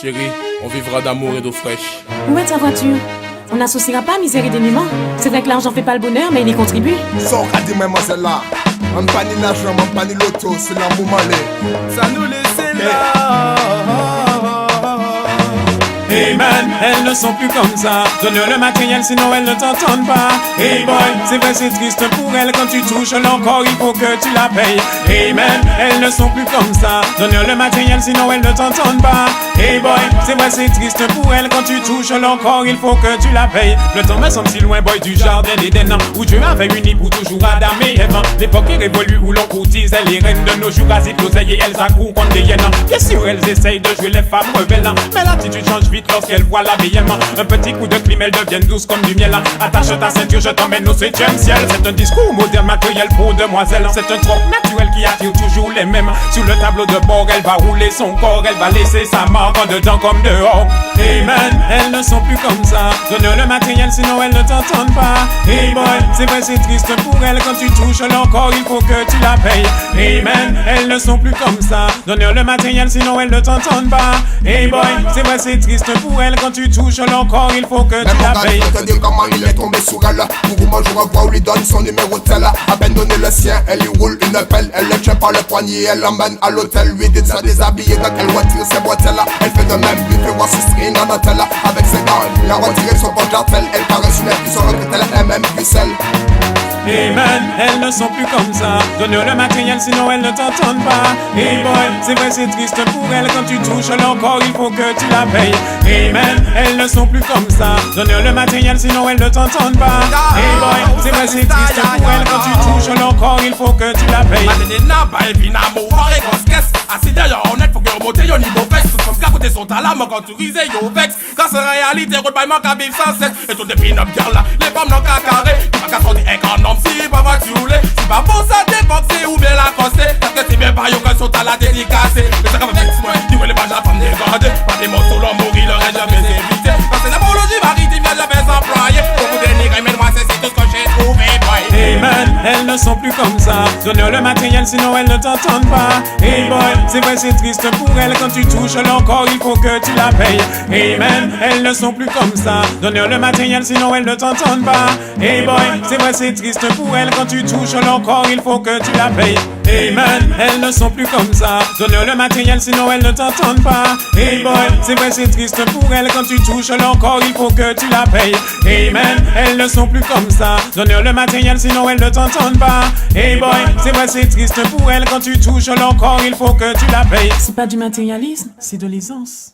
Chérie, on vivra d'amour et d'eau fraîche. Où est ta voiture? On n'associera pas misère et dénuement. C'est vrai que l'argent fait pas le bonheur, mais il y contribue. Sans qu'a dit mademoiselle là. On pas ni l'argent, on pas ni l'auto, c'est l'amour malé. Ça nous laisse là. Hey man, elles ne sont plus comme ça. Donne-leur le matériel sinon elles ne t'entendent pas. Hey boy, c'est vrai c'est triste pour elles. Quand tu touches l'encore il faut que tu la payes. Hey man, elles ne sont plus comme ça. Donne-leur le matériel sinon elles ne t'entendent pas. Hey boy, c'est vrai c'est triste pour elles. Quand tu touches l'encore il faut que tu la payes. Le temps me semble si loin boy du jardin d'Éden, où Dieu avait uni pour toujours Adam et Ève. L'époque est révolue où l'on courtisait les reines de nos jours. Assis l'oseille et elles accourent contre des hyènes. Bien sûr elles essayent de jouer les femmes rebelles, mais l'attitude change vite lorsqu'elles voient la BM. Un petit coup de clim, elles deviennent douces comme du miel. Attache ta ceinture, je t'emmène au 7e ciel. C'est un discours moderne, matériel pour demoiselles. C'est un troc naturel qui attire toujours les mêmes. Sur le tableau de bord, elle va rouler son corps. Elle va laisser sa marque en dedans comme dehors. Hey man, elles ne sont plus comme ça. Donne le matériel sinon elles ne t'entendent pas. Hey boy, c'est vrai c'est triste pour elles. Quand tu touches l'encore il faut que tu la payes. Hey man, elles ne sont plus comme ça. Donne le matériel sinon elles ne t'entendent pas. Hey boy, c'est vrai c'est triste pour elles. Quand tu touches l'encore il faut que tu la payes. Je te dire comment il est tombé sur elle. Pour moi je revois où lui donne son numéro de tel. À peine donné le sien, elle lui roule une pelle. Elle le tient par le poignet, elle l'emmène à l'hôtel. Lui dit de se déshabiller quand elle retire ses bretelles. Elle fait de même, lui fait voir ce string en hôtel. Avec ses gants, il a retiré son porte-jartel. Elle caresse une puis son recrutel, elle même pucelle. Hey man, elles ne sont plus comme ça. Donne-leur le matériel sinon elles ne t'entendent pas. Hey boy, c'est vrai c'est triste pour elles. Quand tu touches l'encore il faut que tu la payes. Hey man, elles ne sont plus comme ça. Donne-leur le matériel sinon elles ne t'entendent pas. Hey boy, c'est vrai c'est triste pour elles. Quand tu touches l'encore il faut que tu la payes. Madenena, baby, namo, pare grosse caisse. Assis derrière en net, faut que remonter yo niveau fesse. Tout comme côté son talent, quand tu rises yo vex. Quand c'est réalité, route by manque à vivre sans cesse. Et tout des pin-up girl là, les femmes n'ont qu'à carré. Tu vas qu'à sortir un homme si pas va tu rouler. Si pas bon ça déboxer ou bien la coster. Parce que c'est bien pas yo quand son talent dédicacé. Mais ça comme un ex, moi, tu vois les bages à femme dégradée. Pas des mots sous l'homme mourir, le reste jamais évité. Quand c'est l'apologie maritime, y'a jamais s'employer. Pour vous dénigrer, mais moi c'est tout ce que j'ai trouvé, boy. Hey man, elles ne sont plus comme ça. Donne-leur le matériel sinon elles ne t'entendent pas. Hey boy, c'est vrai c'est triste pour elles. Quand tu touches l'encore il faut que tu la payes. Hey man, elles ne sont plus comme ça. Donne-leur le matériel sinon elles ne t'entendent pas. Hey boy, c'est vrai c'est triste pour elles. Quand tu touches l'encore il faut que tu la payes. Hey man, elles ne sont plus comme ça. Donne-leur le matériel sinon elles ne t'entendent pas. Hey boy, c'est vrai c'est triste pour elles. Quand tu touches l'encore il faut que tu la payes. Hey man, elles ne sont plus comme ça. Donne-leur le matériel sinon elles ne t'entendent pas. Hey boy, c'est vrai c'est triste pour elles. Quand tu touches l'encore il faut que tu la payes. C'est pas du matérialisme, c'est de l'aisance.